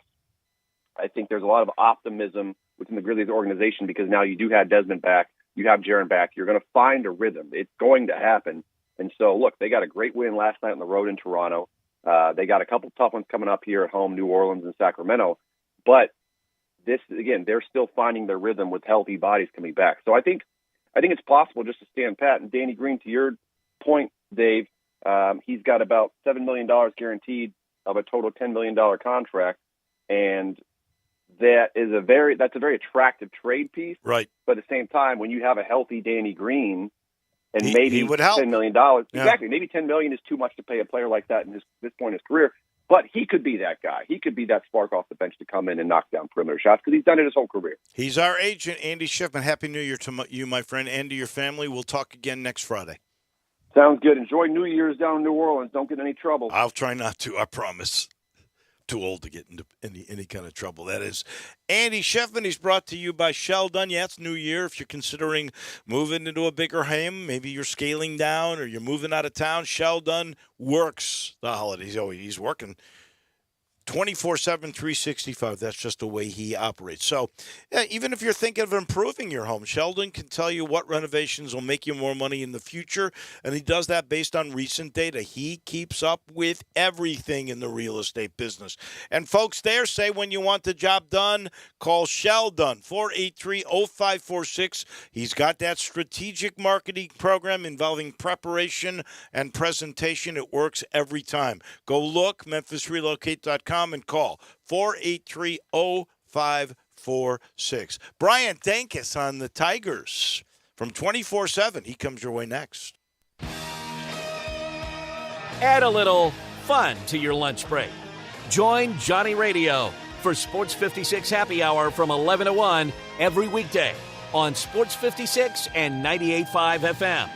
I think there's a lot of optimism within the Grizzlies organization, because now you do have Desmond back. You have Jaren back. You're going to find a rhythm. It's going to happen. And so, look, they got a great win last night on the road in Toronto. They got a couple tough ones coming up here at home, New Orleans and Sacramento. But this, again, they're still finding their rhythm with healthy bodies coming back. So I think it's possible just to stand pat. And Danny Green, to your point, Dave, he's got about $7 million guaranteed of a total $10 million contract. And that's a very attractive trade piece. Right. But at the same time, when you have a healthy Danny Green, and maybe he would help. $10 million, exactly. Maybe $10 million is too much to pay a player like that in this point in his career. But he could be that guy. He could be that spark off the bench to come in and knock down perimeter shots, because he's done it his whole career. He's our agent, Andy Schiffman. Happy New Year to you, my friend, and to your family. We'll talk again next Friday. Sounds good. Enjoy New Year's down in New Orleans. Don't get in any trouble. I'll try not to, I promise. Too old to get into any kind of trouble, that is. Andy Sheffman, he's brought to you by Sheldon. Yeah, it's New Year. If you're considering moving into a bigger home, maybe you're scaling down or you're moving out of town, Sheldon works the holidays. Oh, he's working 24/7, 365. That's just the way he operates. So even if you're thinking of improving your home, Sheldon can tell you what renovations will make you more money in the future, and he does that based on recent data. He keeps up with everything in the real estate business. And folks there say when you want the job done, call Sheldon, 483-0546. He's got that strategic marketing program involving preparation and presentation. It works every time. Go look, memphisrelocate.com. And call 483-0546. Brian Dankis on the Tigers from 24/7. He comes your way next. Add a little fun to your lunch break. Join Johnny Radio for Sports 56 Happy Hour from 11 to 1 every weekday on Sports 56 and 98.5 FM.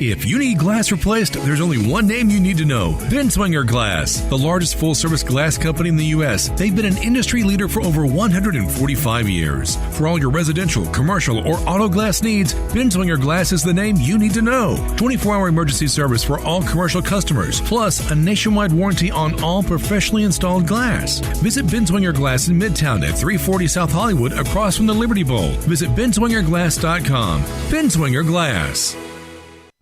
If you need glass replaced, there's only one name you need to know. Binswanger Glass, the largest full-service glass company in the U.S. They've been an industry leader for over 145 years. For all your residential, commercial, or auto glass needs, Binswanger Glass is the name you need to know. 24-hour emergency service for all commercial customers, plus a nationwide warranty on all professionally installed glass. Visit Binswanger Glass in Midtown at 340 South Hollywood across from the Liberty Bowl. Visit binswingerglass.com. Binswanger Glass.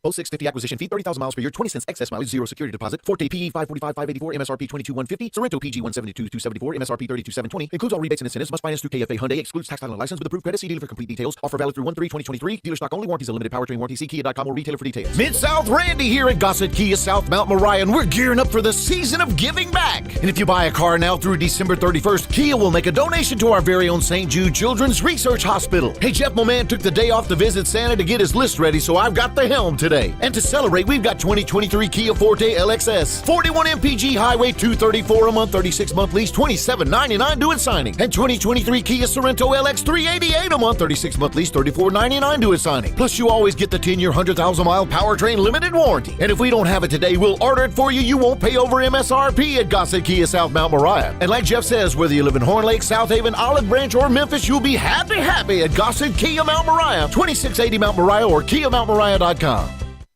0650 acquisition fee, 30,000 miles per year, 20 cents excess mileage, 0 security deposit. Forte PE 545 584, MSRP 22,150. Sorrento PG 172 274, MSRP 32,720. Includes all rebates and incentives. Must finance through KFA Hyundai. Excludes tax title and license with approved credit. See dealer for complete details. Offer valid through 1/3/2023. Dealer stock only. Warranties a limited powertrain warranty. See Kia.com or retailer for details. Mid-South Randy here at Gossett Kia South Mount Moriah, and we're gearing up for the season of giving back. And if you buy a car now through December 31st, Kia will make a donation to our very own St. Jude Children's Research Hospital. Hey, Jeff, my man took the day off to visit Santa to get his list ready, so I've got the helm today. And to celebrate, we've got 2023 Kia Forte LXS, 41 MPG highway, $234 a month, 36-month lease, $27.99 due at signing. And 2023 Kia Sorrento LX, $388 a month, 36-month lease, $34.99 due at signing. Plus, you always get the 10-year, 100,000-mile powertrain limited warranty. And if we don't have it today, we'll order it for you. You won't pay over MSRP at Gossett Kia South Mount Moriah. And like Jeff says, whether you live in Horn Lake, South Haven, Olive Branch, or Memphis, you'll be happy at Gossett Kia Mount Moriah, 2680 Mount Moriah, or KiaMountMoriah.com.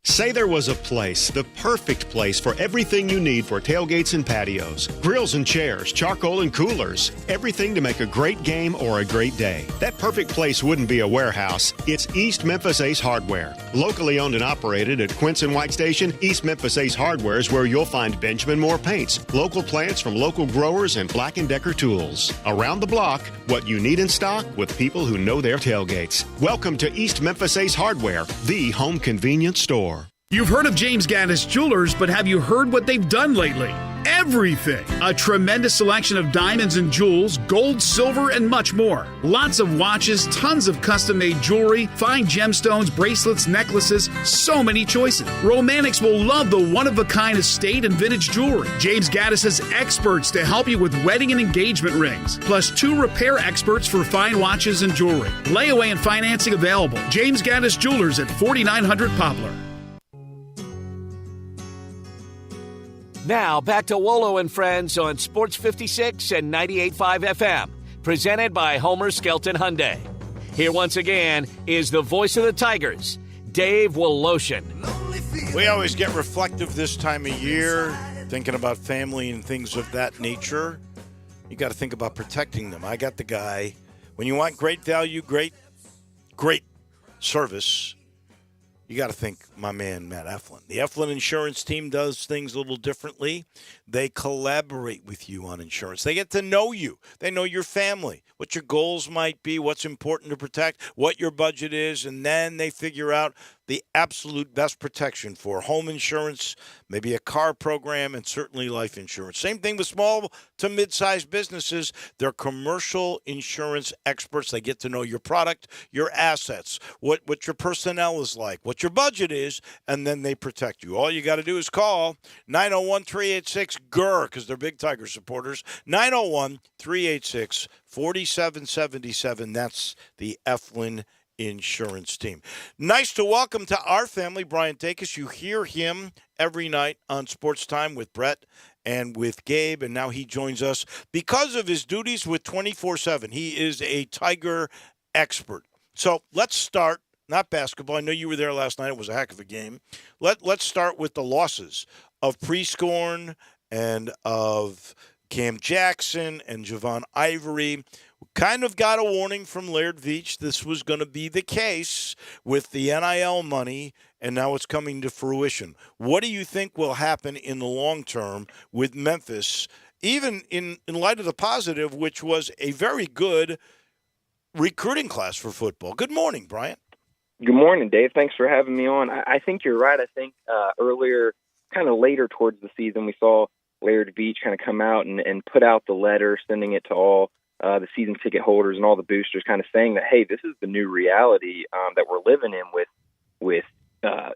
Say there was a place, the perfect place for everything you need for tailgates and patios. Grills and chairs, charcoal and coolers. Everything to make a great game or a great day. That perfect place wouldn't be a warehouse. It's East Memphis Ace Hardware. Locally owned and operated at Quince and White Station, East Memphis Ace Hardware is where you'll find Benjamin Moore paints, local plants from local growers, and Black & Decker tools. Around the block, what you need in stock with people who know their tailgates. Welcome to East Memphis Ace Hardware, the home convenience store. You've heard of James Gaddis Jewelers, but have you heard what they've done lately? Everything! A tremendous selection of diamonds and jewels, gold, silver, and much more. Lots of watches, tons of custom-made jewelry, fine gemstones, bracelets, necklaces, so many choices. Romantics will love the one-of-a-kind estate and vintage jewelry. James Gaddis has experts to help you with wedding and engagement rings, plus 2 repair experts for fine watches and jewelry. Layaway and financing available. James Gaddis Jewelers at 4900 Poplar. Now, back to Wolo and Friends on Sports 56 and 98.5 FM, presented by Homer Skelton Hyundai. Here once again is the voice of the Tigers, Dave Woloshin. We always get reflective this time of year, thinking about family and things of that nature. You got to think about protecting them. I got the guy. When you want great value, great service, you got to think my man, Matt Eflin. The Eflin insurance team does things a little differently. They collaborate with you on insurance. They get to know you. They know your family, what your goals might be, what's important to protect, what your budget is, and then they figure out the absolute best protection for home insurance, maybe a car program, and certainly life insurance. Same thing with small to mid-sized businesses. They're commercial insurance experts. They get to know your product, your assets, what your personnel is like, what your budget is, and then they protect you. All you got to do is call 901-386-GER, because they're big Tiger supporters, 901-386-4777. That's the Eflin insurance team. Nice to welcome to our family Brian Dacus. You hear him every night on Sports Time with Brett and with Gabe, and now he joins us because of his duties with 24/7. He is a Tiger expert. So let's start, not basketball. I know you were there last night. It was a heck of a game. Let's start with the losses of Prescorn and of Cam Jackson and Javon Ivory. Kind of got a warning from Laird Veach. This was going to be the case with the NIL money, and now it's coming to fruition. What do you think will happen in the long term with Memphis, even in light of the positive, which was a very good recruiting class for football? Good morning, Brian. Good morning, Dave. Thanks for having me on. I think you're right. I think earlier, kind of later towards the season, we saw Laird Veach kind of come out and put out the letter, sending it to all the season ticket holders and all the boosters, kind of saying that, hey, this is the new reality that we're living in with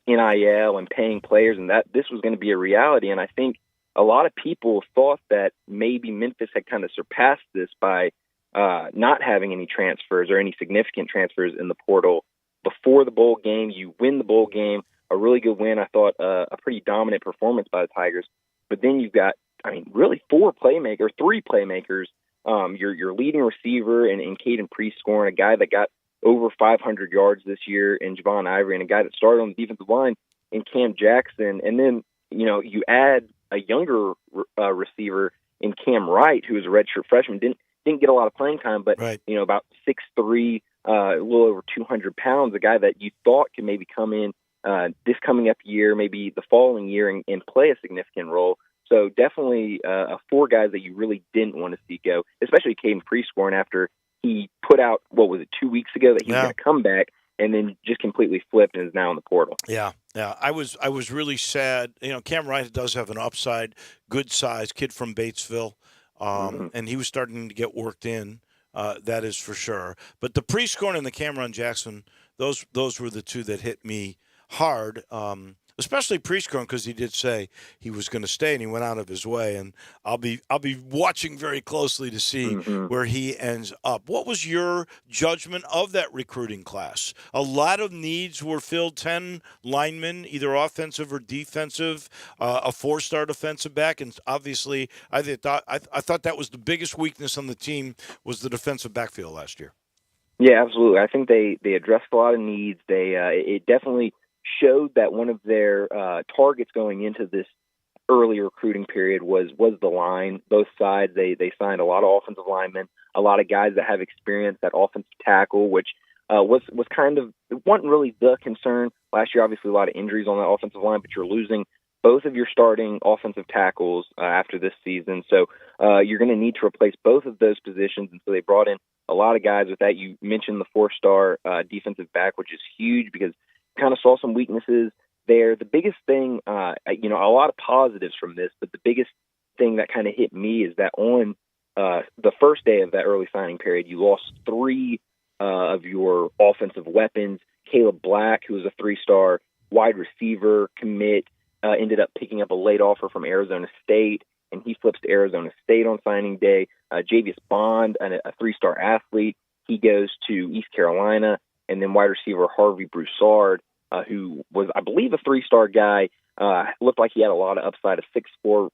NIL and paying players, and that this was going to be a reality. And I think a lot of people thought that maybe Memphis had kind of surpassed this by not having any transfers or any significant transfers in the portal before the bowl game. You win the bowl game, a really good win. I thought a pretty dominant performance by the Tigers. But then you've got, really three playmakers. Your leading receiver in Caden Prescorn, a guy that got over 500 yards this year in Javon Ivory, and a guy that started on the defensive line in Cam Jackson. And then, you add a younger receiver in Cam Wright, who is a redshirt freshman, didn't get a lot of playing time, but, right. About 6'3", a little over 200 pounds, a guy that you thought could maybe come in this coming up year, maybe the following year, and play a significant role. So definitely four guys that you really didn't want to see go, especially Caden Prescorn after he put out, 2 weeks ago that he was going to come back, and then just completely flipped and is now in the portal. Yeah. I was really sad. Cam Wright does have an upside, good size, kid from Batesville, and he was starting to get worked in. That is for sure. But the Prescorn and the Cameron Jackson, those were the two that hit me hard. Especially Prescorn, because he did say he was going to stay, and he went out of his way. And I'll be watching very closely to see where he ends up. What was your judgment of that recruiting class? A lot of needs were filled. 10 linemen, either offensive or defensive, a 4-star defensive back, and obviously I thought that was the biggest weakness on the team was the defensive backfield last year. Yeah, absolutely. I think they addressed a lot of needs. It definitely showed that one of their targets going into this early recruiting period was the line. Both sides, they signed a lot of offensive linemen, a lot of guys that have experience at offensive tackle, which was kind of, it wasn't really the concern. Last year, obviously, a lot of injuries on the offensive line, but you're losing both of your starting offensive tackles after this season. So you're going to need to replace both of those positions, and so they brought in a lot of guys with that. You mentioned the 4-star defensive back, which is huge because kind of saw some weaknesses there. The biggest thing, a lot of positives from this, but the biggest thing that kind of hit me is that on the first day of that early signing period, you lost 3 of your offensive weapons. Caleb Black, who was a 3-star wide receiver commit, ended up picking up a late offer from Arizona State, and he flips to Arizona State on signing day. Javius Bond, a 3-star athlete, he goes to East Carolina. And then wide receiver Harvey Broussard, who was, I believe, a 3-star guy, looked like he had a lot of upside, a 6'4",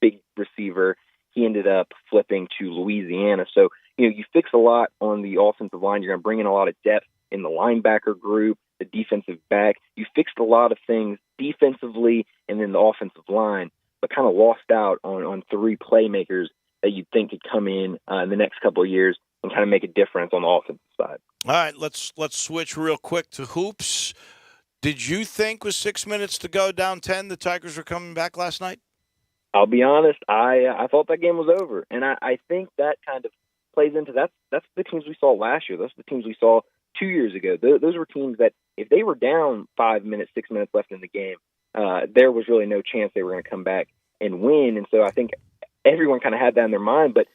big receiver. He ended up flipping to Louisiana. So, you fix a lot on the offensive line. You're going to bring in a lot of depth in the linebacker group, the defensive back. You fixed a lot of things defensively and then the offensive line, but kind of lost out on 3 playmakers that you'd think could come in the next couple of years and kind of make a difference on the offensive side. All right, let's switch real quick to hoops. Did you think with 6 minutes to go, down 10, the Tigers were coming back last night? I'll be honest, I thought that game was over, and I think that kind of plays into that's the teams we saw last year. Those are the teams we saw 2 years ago. Those were teams that if they were down 5 minutes, 6 minutes left in the game, there was really no chance they were going to come back and win. And so I think everyone kind of had that in their mind, but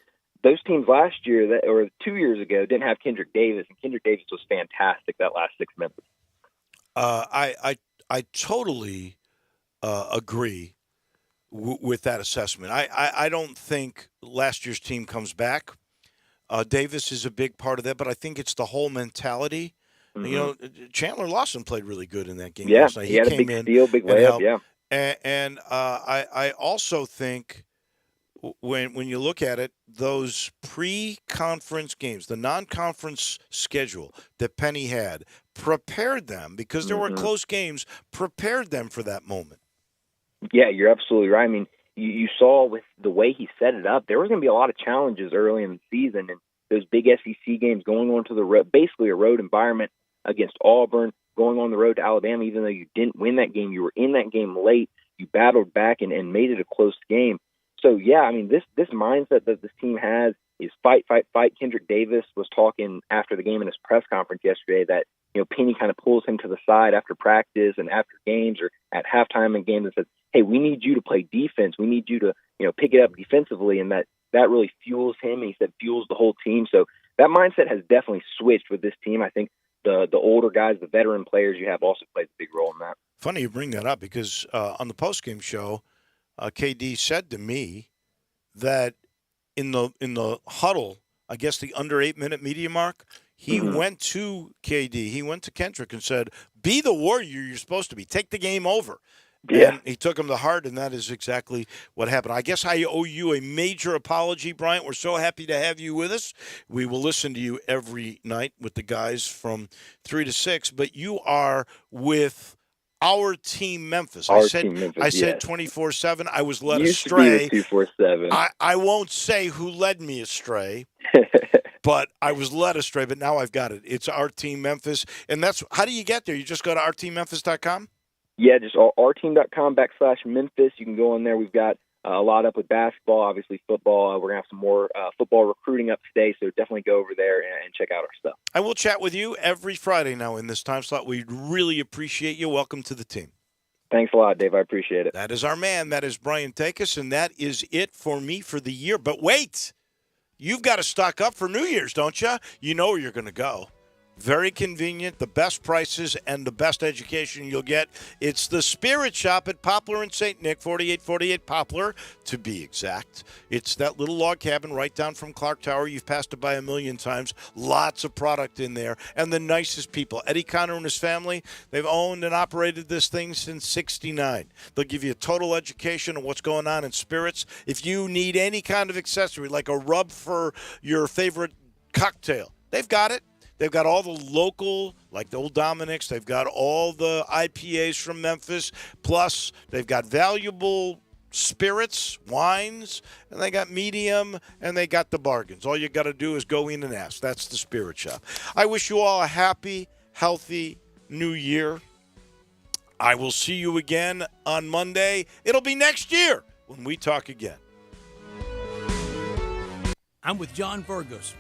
those teams last year or 2 years ago didn't have Kendrick Davis, and Kendrick Davis was fantastic that last 6 minutes. I totally agree with that assessment. I don't think last year's team comes back. Davis is a big part of that, but I think it's the whole mentality You know, Chandler Lawson played really good in that game Yeah, last night. he had a came big in steal, big and layup, helped. yeah. And I also think when you look at it, those pre-conference games, the non-conference schedule that Penny had, prepared them, because there were close games, prepared them for that moment. Yeah, you're absolutely right. I mean, you saw with the way he set it up, there was going to be a lot of challenges early in the season, and those big SEC games going on to the road, basically a road environment against Auburn, going on the road to Alabama, even though you didn't win that game, you were in that game late, you battled back and made it a close game. So, yeah, I mean, this mindset that this team has is fight, fight, fight. Kendrick Davis was talking after the game in his press conference yesterday that, you know, Penny kind of pulls him to the side after practice and after games or at halftime in games and says, hey, we need you to play defense. We need you to, you know, pick it up defensively. And that really fuels him. And he said fuels the whole team. So that mindset has definitely switched with this team. I think the older guys, the veteran players you have also played a big role in that. Funny you bring that up because on the postgame show, KD said to me that in the huddle, I guess the under 8-minute media mark, he went to KD, he went to Kendrick and said, be the warrior you're supposed to be. Take the game over. Yeah. And he took him to heart, and that is exactly what happened. I guess I owe you a major apology, Bryant. We're so happy to have you with us. We will listen to you every night with the guys from 3 to 6, but you are with our team Memphis. I said 24/7. I was led astray. 247. I won't say who led me astray, but I was led astray, but now I've got it. It's Our Team Memphis, and that's how do you get there? You just go to ourteammemphis.com? Yeah, just ourteam.com/Memphis. You can go in there. We've got a lot up with basketball, obviously football. We're going to have some more football recruiting up today, so definitely go over there and check out our stuff. I will chat with you every Friday now in this time slot. We really appreciate you. Welcome to the team. Thanks a lot, Dave. I appreciate it. That is our man. That is Brian Takis, and that is it for me for the year. But wait, you've got to stock up for New Year's, don't you? You know where you're going to go. Very convenient, the best prices, and the best education you'll get. It's the Spirit Shop at Poplar and St. Nick, 4848 Poplar, to be exact. It's that little log cabin right down from Clark Tower. You've passed it by a million times. Lots of product in there, and the nicest people. Eddie Connor and his family, they've owned and operated this thing since '69. They'll give you a total education on what's going on in spirits. If you need any kind of accessory, like a rub for your favorite cocktail, they've got it. They've got all the local, like the Old Dominic's. They've got all the IPAs from Memphis. Plus, they've got valuable spirits, wines, and they got medium, and they got the bargains. All you got to do is go in and ask. That's the Spirit Shop. I wish you all a happy, healthy New Year. I will see you again on Monday. It'll be next year when we talk again. I'm with John Burgos.